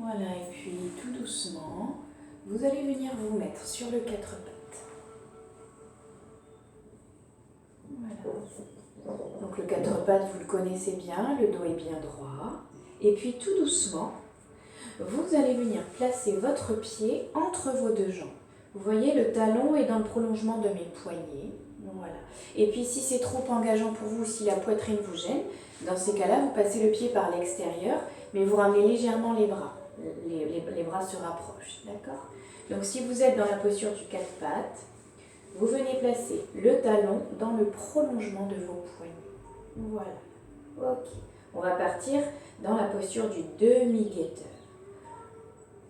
Voilà, et puis tout doucement, vous allez venir vous mettre sur le quatre pattes. Voilà. Donc le quatre pattes, vous le connaissez bien, le dos est bien droit. Et puis tout doucement, vous allez venir placer votre pied entre vos deux jambes. Vous voyez, le talon est dans le prolongement de mes poignets. Voilà. Et puis si c'est trop engageant pour vous, si la poitrine vous gêne, dans ces cas-là, vous passez le pied par l'extérieur, mais vous ramenez légèrement les bras. Les bras se rapprochent, d'accord? Donc si vous êtes dans la posture du quatre pattes, vous venez placer le talon dans le prolongement de vos poignets. Voilà. Ok. On va partir dans la posture du demi-guetteur.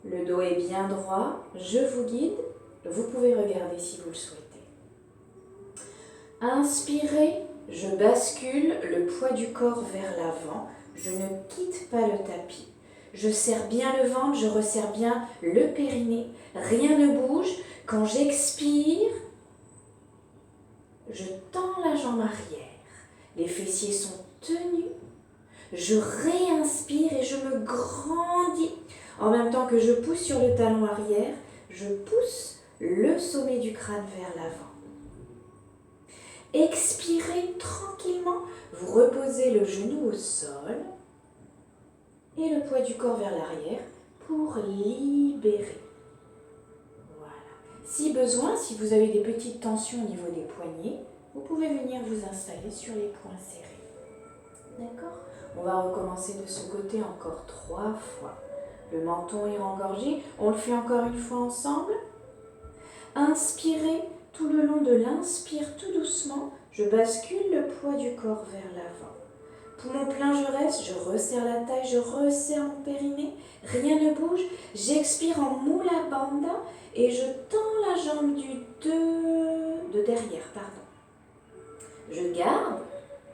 Le dos est bien droit, je vous guide, vous pouvez regarder si vous le souhaitez. Inspirez, je bascule le poids du corps vers l'avant, je ne quitte pas le tapis. Je serre bien le ventre, je resserre bien le périnée, rien ne bouge. Quand j'expire, je tends la jambe arrière, les fessiers sont tenus, je réinspire et je me grandis. En même temps que je pousse sur le talon arrière, je pousse le sommet du crâne vers l'avant. Expirez tranquillement, vous reposez le genou au sol et le poids du corps vers l'arrière pour libérer. Voilà. Si besoin, si vous avez des petites tensions au niveau des poignets, vous pouvez venir vous installer sur les poings serrés. D'accord ? On va recommencer de ce côté encore 3 fois. Le menton est engorgé. On le fait encore une fois ensemble. Inspirez tout le long de l'inspire, tout doucement. Je bascule le poids du corps vers l'avant. Poumon plein, je reste. Je resserre la taille, je resserre mon périnée. Rien ne bouge. J'expire en Mula Bandha et je tends la jambe de derrière. Je garde.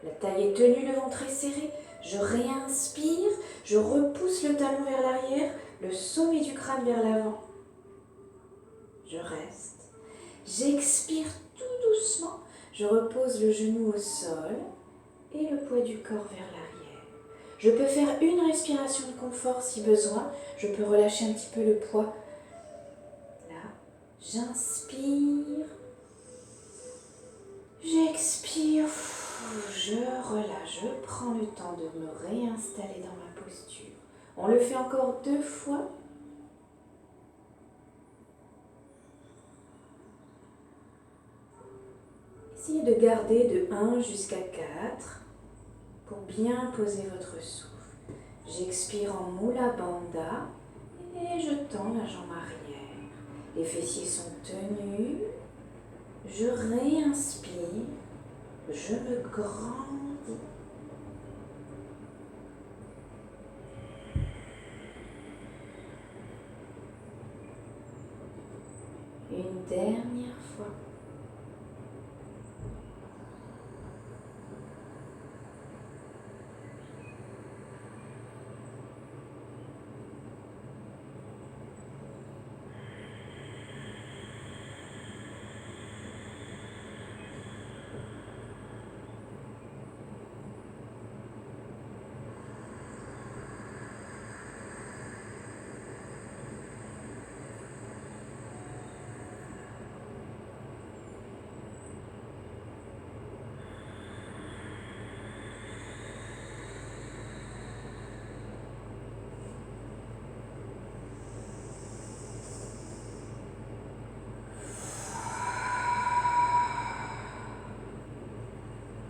La taille est tenue, le ventre est serré. Je réinspire, je repousse le talon vers l'arrière, le sommet du crâne vers l'avant. Je reste. J'expire tout doucement. Je repose le genou au sol et le poids du corps vers l'arrière. Je peux faire une respiration de confort si besoin. Je peux relâcher un petit peu le poids. Là, j'inspire. J'expire. Je relâche, je prends le temps de me réinstaller dans ma posture. On le fait encore 2 fois. Essayez de garder de 1 jusqu'à 4 pour bien poser votre souffle. J'expire en Mula Bandha et je tends la jambe arrière. Les fessiers sont tenus. Je réinspire. Je me grandis. Une dernière fois.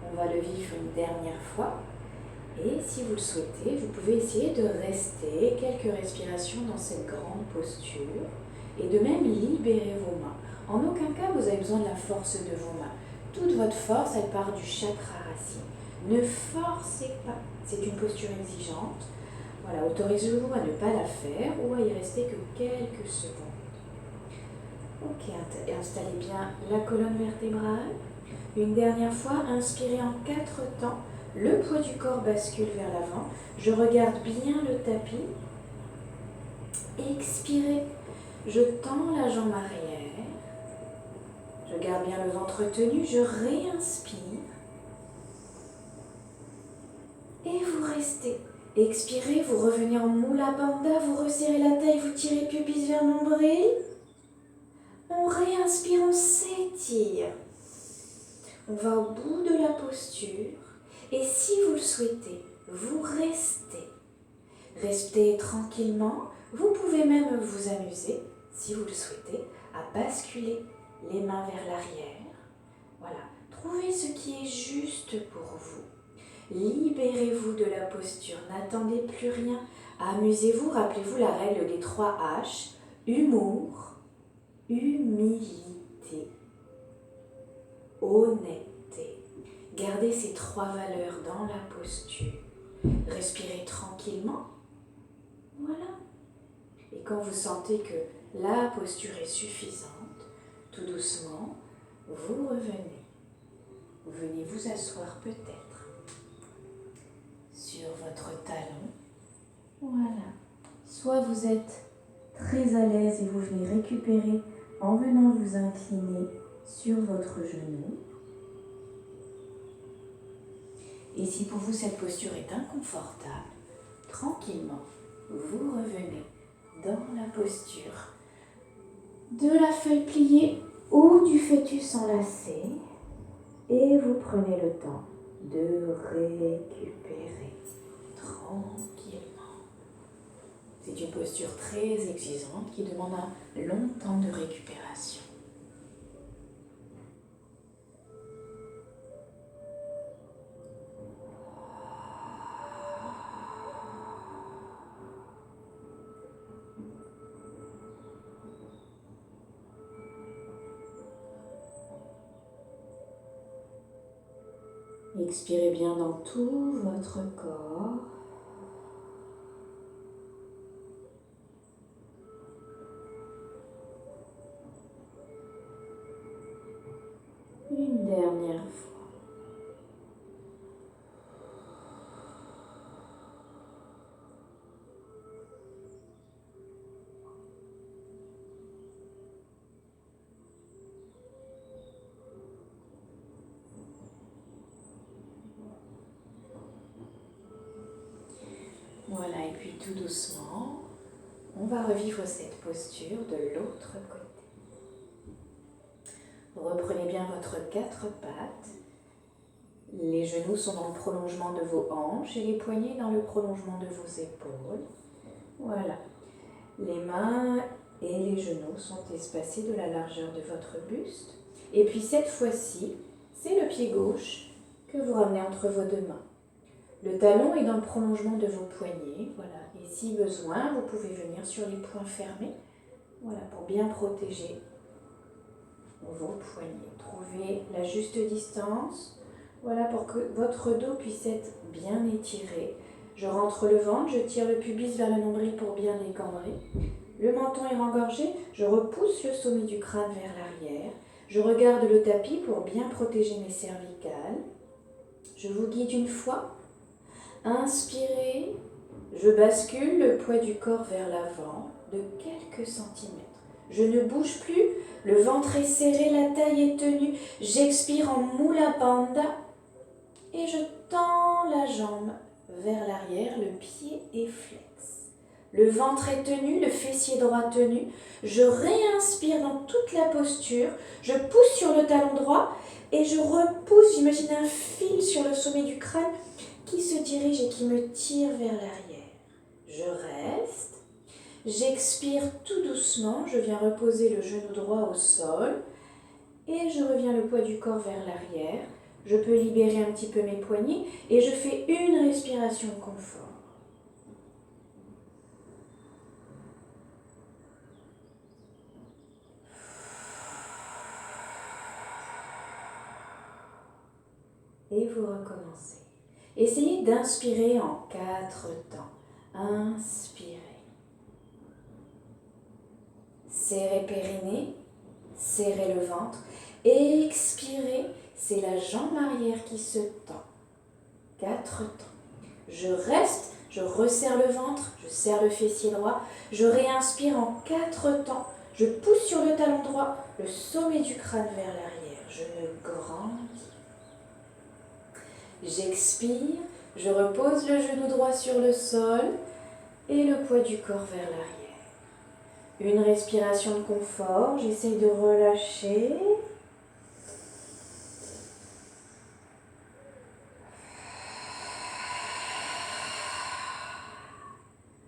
On va le vivre une dernière fois. Et si vous le souhaitez, vous pouvez essayer de rester quelques respirations dans cette grande posture et de même libérer vos mains. En aucun cas, vous avez besoin de la force de vos mains. Toute votre force, elle part du chakra racine. Ne forcez pas. C'est une posture exigeante. Voilà, autorisez-vous à ne pas la faire ou à y rester que quelques secondes. Ok, installez bien la colonne vertébrale. Une dernière fois, inspirez en 4 temps. Le poids du corps bascule vers l'avant. Je regarde bien le tapis. Expirez. Je tends la jambe arrière. Je garde bien le ventre tenu. Je réinspire. Et vous restez. Expirez, vous revenez en Mula Bandha, vous resserrez la taille, vous tirez pubis vers nombril. On réinspire, on s'étire. On va au bout de la posture et si vous le souhaitez, vous restez. Restez tranquillement. Vous pouvez même vous amuser, si vous le souhaitez, à basculer les mains vers l'arrière. Voilà, trouvez ce qui est juste pour vous. Libérez-vous de la posture, n'attendez plus rien. Amusez-vous, rappelez-vous la règle des 3 H. Humour, humilité, honnêteté. Gardez ces 3 valeurs dans la posture. Respirez tranquillement. Voilà. Et quand vous sentez que la posture est suffisante, tout doucement, vous revenez. Vous venez vous asseoir peut-être sur votre talon. Voilà. Soit vous êtes très à l'aise et vous venez récupérer en venant vous incliner sur votre genou. Et si pour vous cette posture est inconfortable, tranquillement, vous revenez dans la posture de la feuille pliée ou du fœtus enlacé et vous prenez le temps de récupérer tranquillement. C'est une posture très exigeante qui demande un long temps de récupération. Expirez bien dans tout votre corps. Une dernière fois. Voilà, et puis tout doucement, on va revivre cette posture de l'autre côté. Reprenez bien votre 4 pattes. Les genoux sont dans le prolongement de vos hanches et les poignets dans le prolongement de vos épaules. Voilà. Les mains et les genoux sont espacés de la largeur de votre buste. Et puis cette fois-ci, c'est le pied gauche que vous ramenez entre vos 2 mains. Le talon est dans le prolongement de vos poignets, voilà. Et si besoin, vous pouvez venir sur les poings fermés, voilà, pour bien protéger vos poignets. Trouvez la juste distance, voilà, pour que votre dos puisse être bien étiré. Je rentre le ventre, je tire le pubis vers le nombril pour bien décambrer. Le menton est rengorgé, je repousse le sommet du crâne vers l'arrière. Je regarde le tapis pour bien protéger mes cervicales. Je vous guide une fois. Inspirez, je bascule le poids du corps vers l'avant de quelques centimètres. Je ne bouge plus, le ventre est serré, la taille est tenue. J'expire en Mula Bandha et je tends la jambe vers l'arrière, le pied est flex. Le ventre est tenu, le fessier droit tenu. Je réinspire dans toute la posture, je pousse sur le talon droit et je repousse, j'imagine un fil sur le sommet du crâne qui se dirige et qui me tire vers l'arrière. Je reste, j'expire tout doucement, je viens reposer le genou droit au sol et je reviens le poids du corps vers l'arrière. Je peux libérer un petit peu mes poignets et je fais une respiration confort. Et vous recommencez. Essayez d'inspirer en 4 temps. Inspirez. Serrez périnée, serrez le ventre. Expirez, c'est la jambe arrière qui se tend. 4 temps. Je reste, je resserre le ventre, je serre le fessier droit. Je réinspire en 4 temps. Je pousse sur le talon droit, le sommet du crâne vers l'arrière. Je me grandis. J'expire, Je repose le genou droit sur le sol et le poids du corps vers l'arrière. Une respiration de confort, j'essaye de relâcher.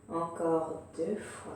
Encore 2 fois.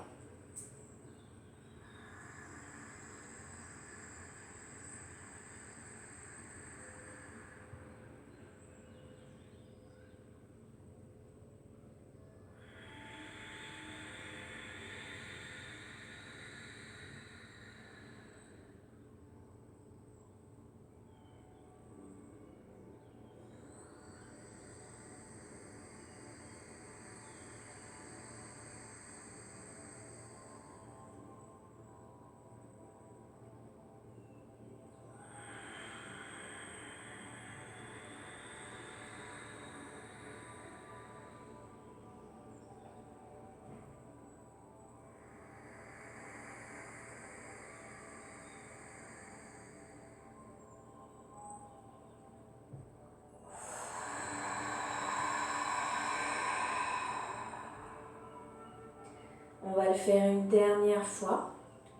On va le faire une dernière fois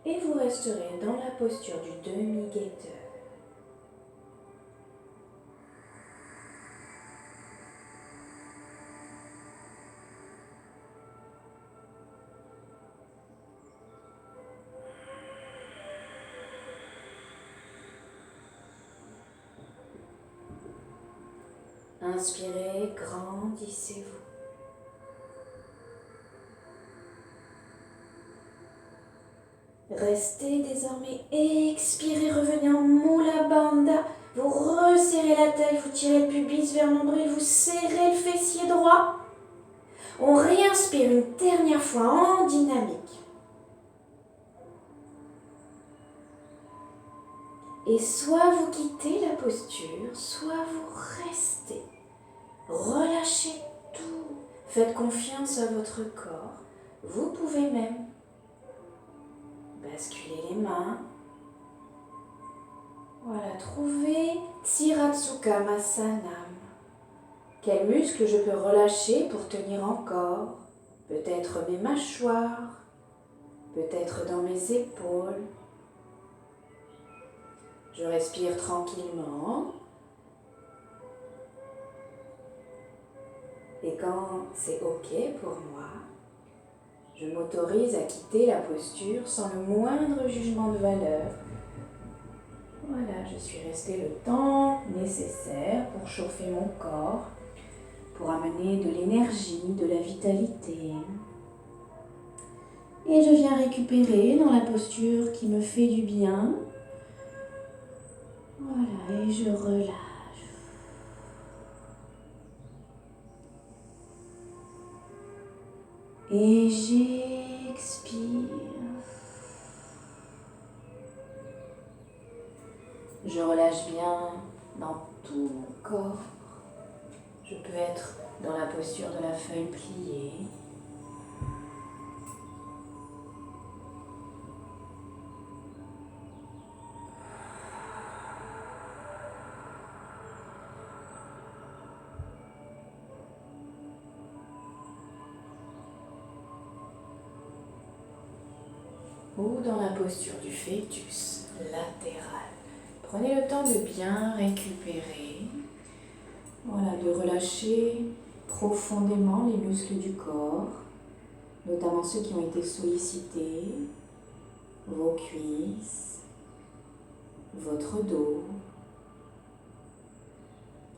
et vous resterez dans la posture du demi-guetteur. Inspirez, grandissez-vous. Restez désormais, expirez, revenez en Mula Bandha. Vous resserrez la taille, vous tirez le pubis vers l'ombril, vous serrez le fessier droit. On réinspire une dernière fois en dynamique. Et soit vous quittez la posture, soit vous restez. Relâchez tout. Faites confiance à votre corps. Vous pouvez même basculer les mains. Voilà, trouvez Tsiratsukamasana. Quel muscle je peux relâcher pour tenir encore? Peut-être mes mâchoires, peut-être dans mes épaules. Je respire tranquillement. Et quand c'est OK pour moi, je m'autorise à quitter la posture sans le moindre jugement de valeur. Voilà, je suis restée le temps nécessaire pour chauffer mon corps, pour amener de l'énergie, de la vitalité. Et je viens récupérer dans la posture qui me fait du bien. Voilà, et je relâche. Et j'expire. Je relâche bien dans tout mon corps. Je peux être dans la posture de la feuille pliée. Ou dans la posture du fœtus latéral. Prenez le temps de bien récupérer. Voilà, de relâcher profondément les muscles du corps, notamment ceux qui ont été sollicités, vos cuisses, votre dos.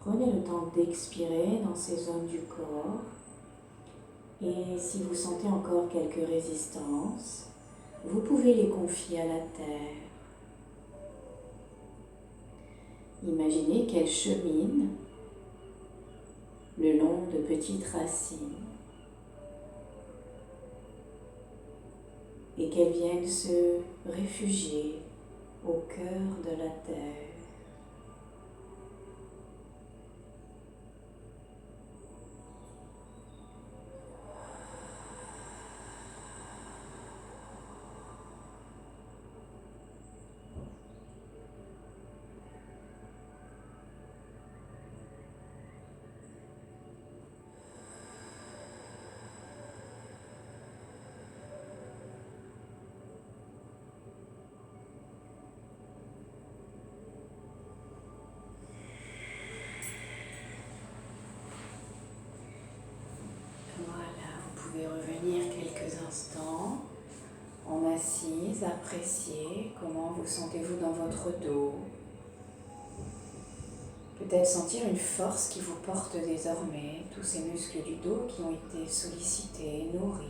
Prenez le temps d'expirer dans ces zones du corps. Et si vous sentez encore quelques résistances, vous pouvez les confier à la terre. Imaginez qu'elles cheminent le long de petites racines et qu'elles viennent se réfugier au cœur de la terre. pouvez revenir quelques instants en assise, apprécier comment vous sentez-vous dans votre dos. Peut-être sentir une force qui vous porte désormais, tous ces muscles du dos qui ont été sollicités, nourris.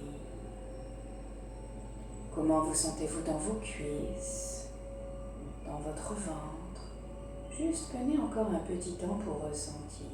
Comment vous sentez-vous dans vos cuisses, dans votre ventre? Juste prenez encore un petit temps pour ressentir.